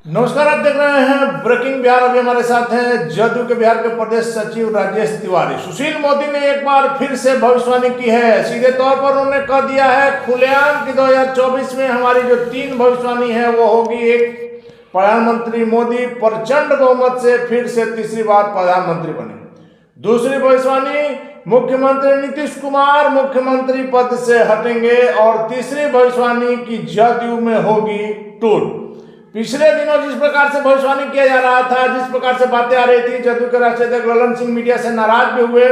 नमस्कार, आप देख रहे हैं ब्रेकिंग बिहार। अभी हमारे साथ हैं जदयू के बिहार के प्रदेश सचिव राजेश तिवारी। सुशील मोदी ने एक बार फिर से भविष्यवाणी की है। सीधे तौर पर उन्होंने कह दिया है खुलेआम कि 2024 में हमारी जो 3 भविष्यवाणी है वो होगी। एक, प्रधानमंत्री मोदी प्रचंड बहुमत से फिर से तीसरी बार प्रधानमंत्री बने। दूसरी भविष्यवाणी, मुख्यमंत्री नीतीश कुमार मुख्यमंत्री पद से हटेंगे। और तीसरी भविष्यवाणी की जदयू में होगी टूट। पिछले दिनों जिस प्रकार से भविष्यवाणी किया जा रहा था, जिस प्रकार से बातें आ रही थी, जदयू के राष्ट्रीय अध्यक्ष ललन सिंह मीडिया से नाराज भी हुए।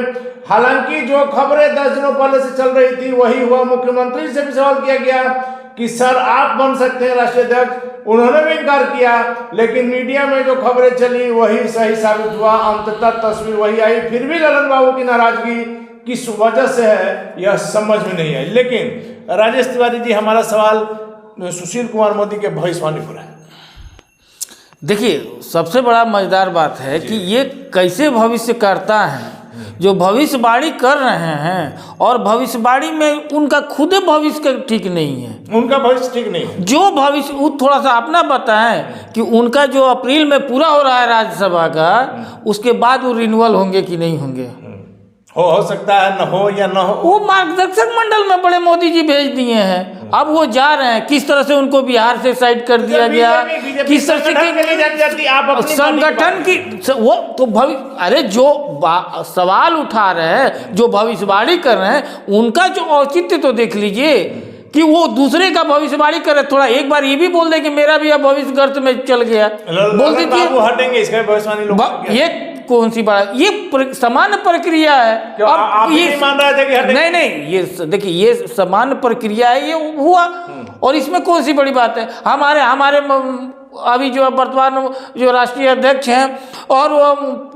हालांकि जो खबरें 10 दिनों पहले से चल रही थी वही हुआ। मुख्यमंत्री से भी सवाल किया गया कि सर आप बन सकते हैं राष्ट्रीय अध्यक्ष, उन्होंने भी इनकार किया। लेकिन मीडिया में जो खबरें चली वही सही साबित हुआ। अंततः तस्वीर वही आई। फिर भी ललन बाबू की नाराजगी किस वजह से है यह समझ में नहीं आई। लेकिन राजेश तिवारी जी, हमारा सवाल सुशील कुमार मोदी के भविष्यवाणी पर है। देखिए, सबसे बड़ा मजेदार बात है कि ये कैसे भविष्य करता है। जो भविष्यवाणी कर रहे हैं और भविष्यवाणी में उनका खुद भविष्य ठीक नहीं है। उनका भविष्य ठीक नहीं है। जो भविष्य वो थोड़ा सा अपना बताएं कि उनका जो अप्रैल में पूरा हो रहा है राज्यसभा का, उसके बाद वो रिन्यूअल होंगे कि नहीं होंगे। हो सकता है न हो या न हो। वो मार्गदर्शक मंडल में बड़े मोदी जी भेज दिए हैं। अब वो जा रहे हैं। किस तरह से उनको बिहार से साइड कर दिया गया, किस तरह से संगठन की वो तो अरे जो सवाल उठा रहे हैं, जो भविष्यवाणी कर रहे हैं, उनका जो औचित्य तो देख लीजिए कि वो दूसरे का भविष्यवाणी करे। थोड़ा एक बार ये भी बोल दे कि मेरा भी अब भविष्य गर्त में चल गया, बोल दीजिए वो हटेंगे। इसका भविष्यवाणी ये कौन सी बात, ये सामान्य प्रक्रिया है। अब ये मान रहे थे कि हटेंगे? नहीं, ये देखिए, ये सामान्य प्रक्रिया है, ये हुआ। और इसमें कौन सी बड़ी बात है। हमारे अभी जो वर्तमान जो राष्ट्रीय अध्यक्ष हैं और वो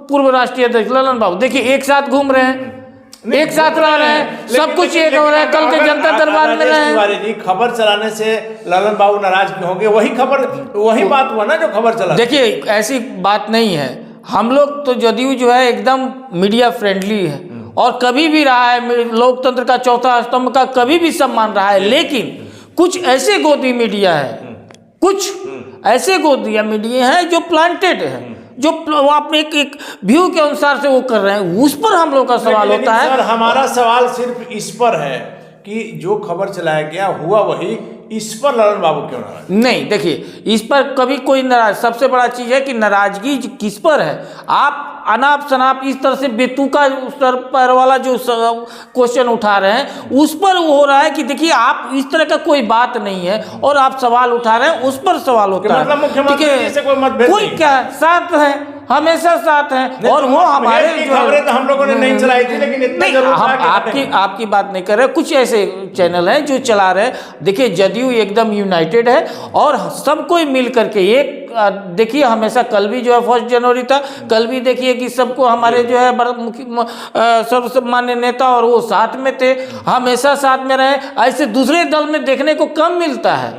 पूर्व राष्ट्रीय अध्यक्ष ललन बाबू, देखिए एक साथ घूम रहे हैं, एक साथ रह रहे हैं, सब कुछ एक हो रहा है। कल के जनता दरबार में रहे हैं। खबर चलाने से ललन बाबू नाराज क्यों होंगे? वही बात हुआ ना जो खबर चला। देखिए, ऐसी बात नहीं है। हम लोग तो जदयू जो है एकदम मीडिया फ्रेंडली है और कभी भी रहा है। लोकतंत्र का चौथा स्तंभ का कभी भी सम्मान रहा है। लेकिन कुछ ऐसे गोदी मीडिया है, कुछ ऐसे गोदिया मीडिया है जो प्लांटेड है, जो अपने एक व्यू के अनुसार से वो कर रहे हैं। उस पर हम लोग का सवाल होता है। सर, हमारा सवाल सिर्फ इस पर है कि जो खबर चलाया गया हुआ वही, इस पर ललन बाबू क्यों नाराज? नहीं, देखिए, इस पर कभी कोई नाराज। सबसे बड़ा चीज है कि नाराजगी किस पर है। आप अनाप शनाप इस तरह से बेतुका स्तर पर वाला जो क्वेश्चन उठा रहे हैं, उस पर वो हो रहा है कि देखिए आप इस तरह का कोई बात नहीं है और आप सवाल उठा रहे हैं, उस पर सवाल होता है। मतलब मुख्यमंत्री से कोई मतभेद कोई नहीं। क्या साथ है, हमेशा साथ हैं। और वो हमारे खबरें तो हम लोगों ने नहीं चलाई थी, लेकिन इतना जरूर हम आपकी बात नहीं कर रहे। कुछ ऐसे चैनल हैं जो चला रहे हैं। देखिए, जदयू एकदम यूनाइटेड है और सब कोई मिल करके एक देखिए, हमेशा कल भी जो है 1 जनवरी था, कल भी देखिए कि सबको हमारे जो है सर्वमान्य नेता और वो साथ में थे, हमेशा साथ में रहे। ऐसे दूसरे दल में देखने को कम मिलता है,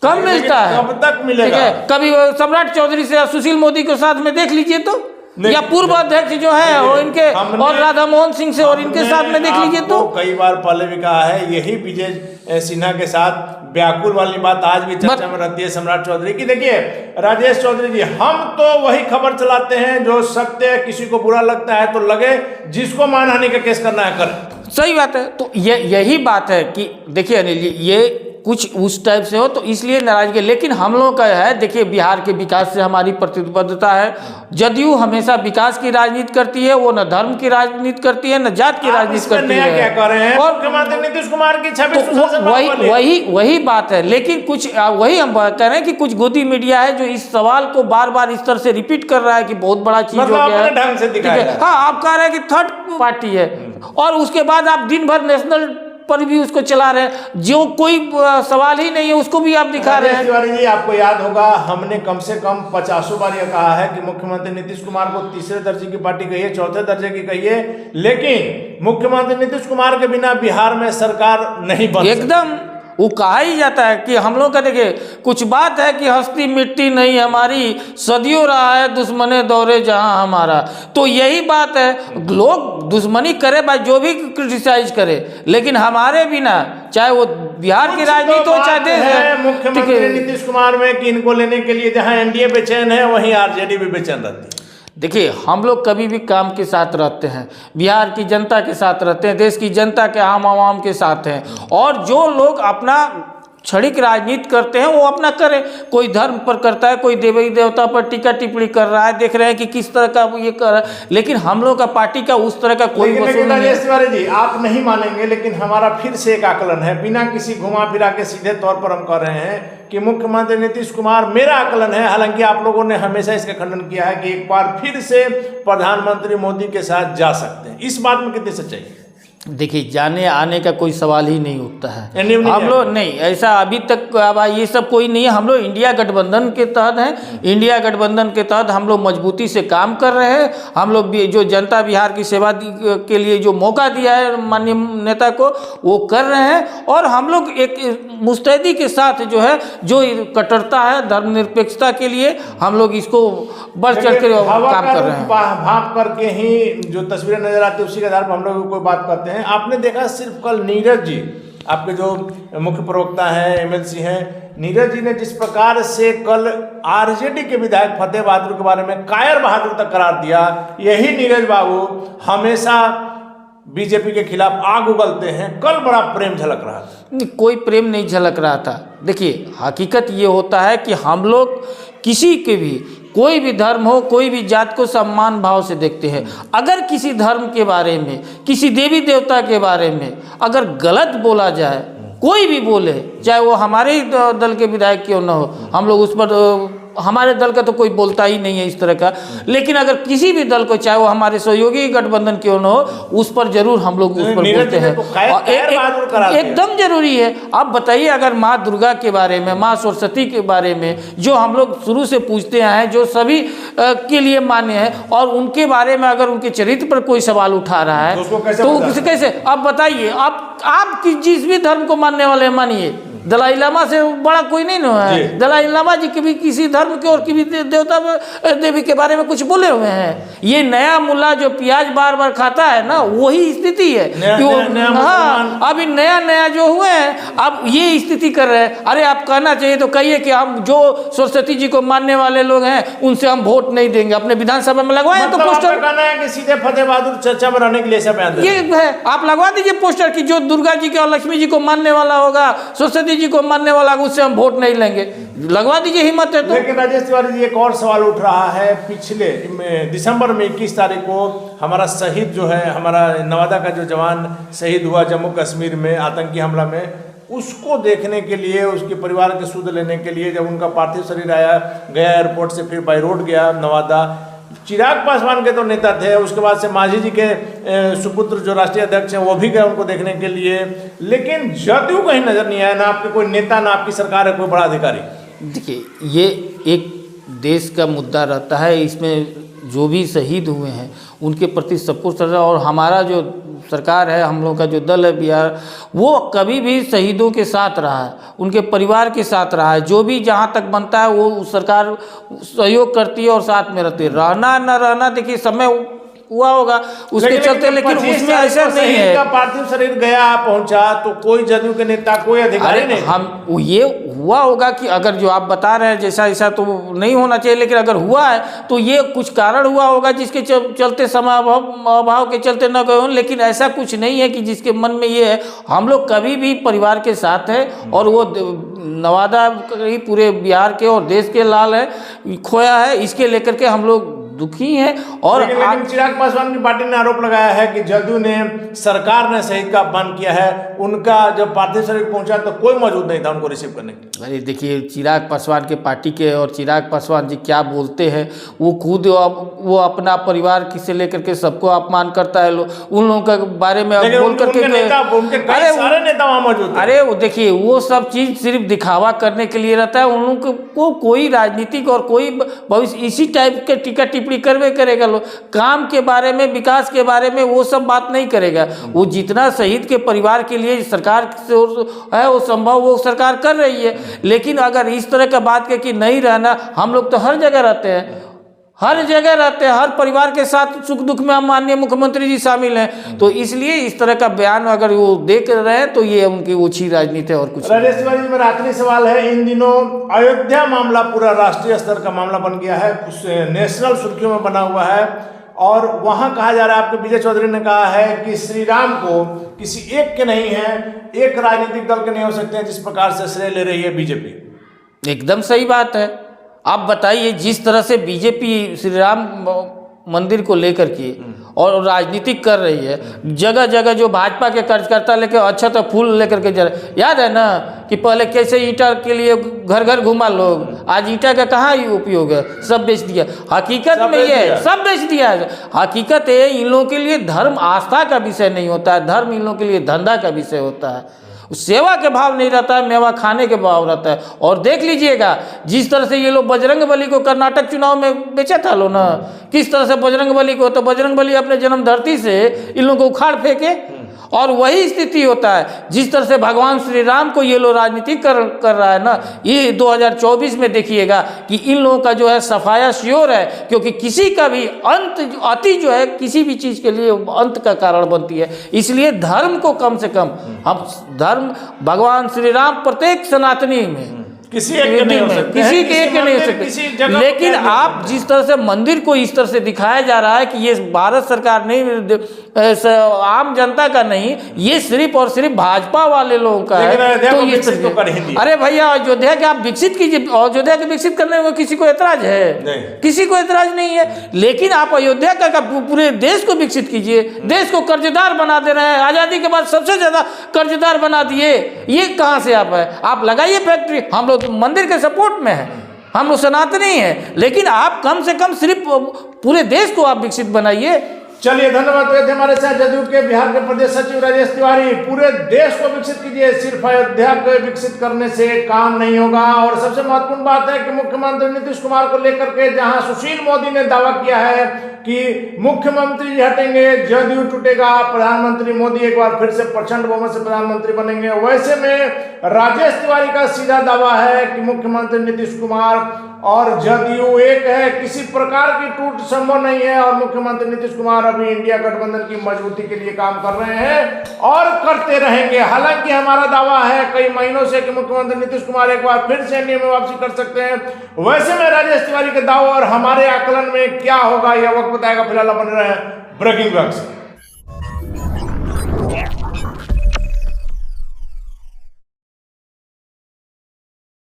कम मिलता है। कब तक मिलेगा? कभी सम्राट चौधरी से सुशील मोदी के साथ में देख लीजिए तो, या पूर्व अध्यक्ष जो है और इनके और राधा मोहन सिंह से और इनके साथ में देख लीजिए तो। कई बार पहले भी कहा है, यही विजय सिन्हा के साथ व्याकुल वाली बात आज भी चर्चा में रहती है सम्राट चौधरी की। देखिए राजेश चौधरी जी, हम तो वही खबर चलाते हैं जो सत्य है। किसी को बुरा लगता है तो लगे, जिसको मानहानि का केस करना है करे। सही बात है। तो यही बात है कि देखिए अनिल जी, ये कुछ उस टाइप से हो तो इसलिए नाराजगी। लेकिन हम लोग का है, देखिए बिहार के विकास से हमारी प्रतिबद्धता है। जदयू हमेशा विकास की राजनीति करती है, वो न धर्म की राजनीति करती है, न जात की राजनीति करती है। क्या कर रहे हैं? और मुख्यमंत्री नीतीश कुमार की छवि तो वही बात है। लेकिन कुछ वही हम कह रहे हैं कि कुछ गोदी मीडिया है जो इस सवाल को बार बार इस तरह से रिपीट कर रहा है कि बहुत बड़ा चीज हो गया है, ढंग से दिखाया। हाँ, आप कह रहे हैं कि थर्ड पार्टी है और उसके बाद आप दिन भर नेशनल पर भी उसको चला रहे हैं, जो कोई सवाल ही नहीं है उसको भी आप दिखा रहे हैं। तिवारी जी, आपको याद होगा हमने कम से कम 50 बार यह कहा है कि मुख्यमंत्री नीतीश कुमार को तीसरे दर्जे की पार्टी कहिए, चौथे दर्जे की कहिए, लेकिन मुख्यमंत्री नीतीश कुमार के बिना बिहार में सरकार नहीं बन एकदम वो कहा ही जाता है कि हम लोग का देखिए कुछ बात है कि हस्ती मिट्टी नहीं हमारी, सदियों रहा है दुश्मने दौरे जहां हमारा। तो यही बात है, लोग दुश्मनी करे भाई, जो भी क्रिटिसाइज करे, लेकिन हमारे बिना चाहे वो बिहार की राजनीति हो चाहे देश है। मुख्यमंत्री नीतीश कुमार में कि इनको लेने के लिए जहां एनडीए बेचैन है वहीं आरजेडी भी बेचैन रहती है। देखिए, हम लोग कभी भी काम के साथ रहते हैं, बिहार की जनता के साथ रहते हैं, देश की जनता के आम आवाम के साथ हैं। और जो लोग अपना क्षणिक राजनीति करते हैं वो अपना करें, कोई धर्म पर करता है, कोई देवी देवता पर टीका टिप्पणी कर रहा है, देख रहे हैं कि किस तरह का ये कर रहा है, लेकिन हम लोग का पार्टी का उस तरह का कोई लेकिन राजेश तिवारी जी, आप नहीं मानेंगे, लेकिन हमारा फिर से एक आकलन है, बिना किसी घुमा फिरा के सीधे तौर पर हम कह रहे हैं कि मुख्यमंत्री नीतीश कुमार, मेरा आकलन है, हालांकि आप लोगों ने हमेशा इसका खंडन किया है कि एक बार फिर से प्रधानमंत्री मोदी के साथ जा सकते हैं, इस बात में कितनी सच्चाई है? देखिए, जाने आने का कोई सवाल ही नहीं उठता है। हम लोग नहीं, ऐसा अभी तक अब ये सब कोई नहीं है। हम लोग इंडिया गठबंधन के तहत हैं, इंडिया गठबंधन के तहत हम लोग मजबूती से काम कर रहे हैं। हम लोग भी जो जनता बिहार की सेवा के लिए जो मौका दिया है माननीय नेता को, वो कर रहे हैं। और हम लोग एक मुस्तैदी के साथ जो है, जो कट्टरता है धर्मनिरपेक्षता के लिए, हम लोग इसको बढ़ चढ़ कर काम कर रहे हैं। भाप करके ही जो तस्वीरें नजर आती है उसी के आधार पर हम लोग कोई बात करते हैं। आपने देखा सिर्फ कल नीरज जी, आपके जो मुख्य प्रवक्ता हैं, एमएलसी हैं, नीरज जी ने जिस प्रकार से कल आरजेडी के विधायक फतेह बहादुर के बारे में कायर बहादुर तक करार दिया, यही नीरज बाबू हमेशा बीजेपी के खिलाफ आग उगलते हैं। कल बड़ा प्रेम झलक रहा था। कोई प्रेम नहीं झलक रहा था। देखिए, हकीकत ये होता है कि हम लोग किसी के भी, कोई भी धर्म हो, कोई भी जात को सम्मान भाव से देखते हैं। अगर किसी धर्म के बारे में, किसी देवी देवता के बारे में अगर गलत बोला जाए, कोई भी बोले, चाहे वो हमारे ही दल के विधायक क्यों न हो, हम लोग उस पर, हमारे दल का तो कोई बोलता ही नहीं है इस तरह का, लेकिन अगर किसी भी दल को, चाहे वो हमारे सहयोगी गठबंधन क्यों न हो, उस पर जरूर हम लोग उस पर बोलते हैं। एकदम जरूरी है। आप बताइए, अगर माँ दुर्गा के बारे में, माँ सरस्वती के बारे में, जो हम लोग शुरू से पूछते हैं, जो सभी के लिए मान्य है, और उनके बारे में अगर उनके चरित्र पर कोई सवाल उठा रहा है तो कैसे? आप बताइए, आप जिस भी धर्म को मानने वाले मानिए, दलाई लामा से बड़ा कोई नहीं ना है। दलाई लामा जी कभी किसी धर्म के और किसी देवता देवी के बारे में कुछ बोले हुए हैं? ये नया मुल्ला जो प्याज बार बार खाता है ना, वही स्थिति है। हाँ, अभी नया नया जो हुए हैं, अब ये स्थिति कर रहे हैं। अरे, आप कहना चाहिए तो कहिए कि हम जो सरस्वती जी को मानने वाले लोग हैं उनसे हम वोट नहीं देंगे, अपने विधानसभा में लगवाएं। तो पोस्टर कहना है कि सीधे फतेह बहादुर चर्चा में रहने के लिए सब ये है, आप लगवा दीजिए पोस्टर की जो दुर्गा जी के और लक्ष्मी जी को मानने वाला होगा, सरस्वती जी को मानने वाला, उससे हम वोट नहीं लेंगे। लगवा दीजिए, हिम्मत है तो। लेकिन राजेश तिवारी जी, एक और सवाल उठ रहा है। पिछले दिसंबर में 21 तारीख को हमारा शहीद जो है, हमारा नवादा का जो जवान शहीद हुआ जम्मू कश्मीर में आतंकी हमला में, उसको देखने के लिए, उसके परिवार के सुध लेने के लिए जब उनका पार्थिव शरीर आया, गया एयरपोर्ट से, फिर बाई रोड गया नवादा। चिराग पासवान के तो नेता थे, उसके बाद से मांझी जी के सुपुत्र जो राष्ट्रीय अध्यक्ष हैं वो भी गए उनको देखने के लिए, लेकिन जदयू कहीं नजर नहीं आया, ना आपके कोई नेता, ना आपकी सरकार है कोई बड़ा अधिकारी। देखिए, ये एक देश का मुद्दा रहता है, इसमें जो भी शहीद हुए हैं उनके प्रति सबको श्रद्धा, और हमारा जो सरकार है, हम लोग का जो दल है बिहार, वो कभी भी शहीदों के साथ रहा है, उनके परिवार के साथ रहा है। जो भी जहाँ तक बनता है वो सरकार सहयोग करती है और साथ में रहती है। रहना न रहना देखिए समय हुआ होगा उसके चलते, लेकिन उसमें ऐसा नहीं है। का पार्थिव शरीर गया पहुंचा तो कोई जदयू के नेता, कोई अधिकारी नहीं। हम ये हुआ होगा कि अगर जो आप बता रहे हैं जैसा ऐसा तो नहीं होना चाहिए, लेकिन अगर हुआ है तो ये कुछ कारण हुआ होगा जिसके चलते समय अभाव के चलते न गए हों, लेकिन ऐसा कुछ नहीं है कि जिसके मन में ये है। हम लोग कभी भी परिवार के साथ हैं, और वो नवादा ही पूरे बिहार के और देश के लाल है, खोया है, इसके लेकर के हम लोग दुखी हैं। और लेकिन चिराग पासवान की पार्टी ने आरोप लगाया है कि जदयू ने, सरकार ने शहीद का अपमान किया है। उनका जब पार्थिव शरीर पहुंचा तो कोई मौजूद नहीं था उनको रिसीव करने के। अरे देखिए, चिराग पासवान के पार्टी के और चिराग पासवान जी क्या बोलते हैं, वो खुद वो अपना परिवार से लेकर के सबको अपमान करता है। उन लोगों के बारे में बोल करके सारे नेता वहां मौजूद। अरे वो देखिए, वो सब चीज सिर्फ दिखावा करने के लिए रहता है। उन लोगों को कोई राजनीतिक और कोई भविष्य इसी टाइप के टीका टिप्पणी करवे करेगा। लोग काम के बारे में, विकास के बारे में वो सब बात नहीं करेगा। वो जितना शहीद के परिवार के लिए सरकार से है वो संभव वो सरकार कर रही है, लेकिन अगर इस तरह का बात के कि नहीं रहना, हम लोग तो हर जगह रहते हैं, हर जगह रहते हैं, हर परिवार के साथ सुख दुख में हम माननीय मुख्यमंत्री जी शामिल हैं। तो इसलिए इस तरह का बयान अगर वो देख रहे हैं तो ये उनकी ओछी राजनीति है और कुछ नहीं। राजेश तिवारी जी, मेरा आखिरी सवाल है, इन दिनों अयोध्या मामला पूरा राष्ट्रीय स्तर का मामला बन गया है, कुछ नेशनल सुर्खियों में बना हुआ है और वहां कहा जा रहा है, आपके विजय चौधरी ने कहा है कि श्री राम को किसी एक के नहीं है, एक राजनीतिक दल के नहीं हो सकते हैं, जिस प्रकार से श्रेय ले रही है बीजेपी। एकदम सही बात है। आप बताइए, जिस तरह से बीजेपी श्री राम मंदिर को लेकर के और राजनीतिक कर रही है, जगह जगह जो भाजपा के कार्यकर्ता लेकर अच्छा तो फूल लेकर के जा रहे, याद है ना कि पहले कैसे ईंटा के लिए घर घर घुमा लोग, आज ईंटा का कहाँ ही उपयोग है, सब बेच दिया। हकीकत में ये सब बेच दिया है। हकीकत है, इन लोगों के लिए धर्म आस्था का विषय नहीं होता है, धर्म इन लोगों के लिए धंधा का विषय होता है। सेवा के भाव नहीं रहता है, मेवा खाने के भाव रहता है। और देख लीजिएगा जिस तरह से ये लोग बजरंग बली को कर्नाटक चुनाव में बेचा था लो ना, किस तरह से बजरंग बली को, तो बजरंग बली अपने जन्म धरती से इन लोगों को उखाड़ फेंके, और वही स्थिति होता है। जिस तरह से भगवान श्री राम को ये लोग राजनीति कर रहा है ना, ये 2024 में देखिएगा कि इन लोगों का जो है सफाया श्योर है, क्योंकि किसी का भी अंत, अति जो है किसी भी चीज़ के लिए अंत का कारण बनती है। इसलिए धर्म को कम से कम, हम धर्म भगवान श्री राम प्रत्येक सनातनी में किसी एक के नहीं हो सकते, किसी के एक के नहीं हो सकते। लेकिन आप जिस तरह से मंदिर को इस तरह से दिखाया जा रहा है कि ये भारत सरकार नहीं, आम जनता का नहीं, ये सिर्फ और सिर्फ भाजपा वाले लोगों का है, तो ये अरे भैया अयोध्या के आप विकसित कीजिए, अयोध्या के विकसित करने में किसी को एतराज है? किसी को एतराज नहीं है। लेकिन आप अयोध्या का पूरे देश को विकसित कीजिए, देश को कर्जदार बना दे रहे हैं, आजादी के बाद सबसे ज्यादा कर्जदार बना दिए, ये कहाँ से आप लगाइए फैक्ट्री। हम लोग मंदिर के सपोर्ट में है, हम लोग सनातनी हैं, लेकिन आप कम से कम सिर्फ पूरे देश को आप विकसित बनाइए। चलिए, धन्यवाद। तो हमारे साथ जदयू के बिहार के प्रदेश सचिव राजेश तिवारी, पूरे देश को विकसित कीजिए, सिर्फ अयोध्या को विकसित करने से काम नहीं होगा। और सबसे महत्वपूर्ण बात है कि मुख्यमंत्री नीतीश कुमार को लेकर के जहां सुशील मोदी ने दावा किया है कि मुख्यमंत्री जी हटेंगे, जदयू टूटेगा, प्रधानमंत्री मोदी एक बार फिर से प्रचंड बहुमत से प्रधानमंत्री बनेंगे, वैसे में राजेश तिवारी का सीधा दावा है कि मुख्यमंत्री नीतीश कुमार और जदयू एक है, किसी प्रकार की टूट संभव नहीं है। और मुख्यमंत्री नीतीश कुमार अभी इंडिया गठबंधन की मजबूती के लिए काम कर रहे हैं और करते रहेंगे। हालांकि हमारा दावा है कई महीनों से कि मुख्यमंत्री नीतीश कुमार एक बार फिर से एनडीए में वापसी कर सकते हैं। वैसे में राजेश तिवारी के दावा और हमारे आकलन में क्या होगा यह वक्त बताएगा। फिलहाल बने रहे ब्रेकिंग न्यूज़।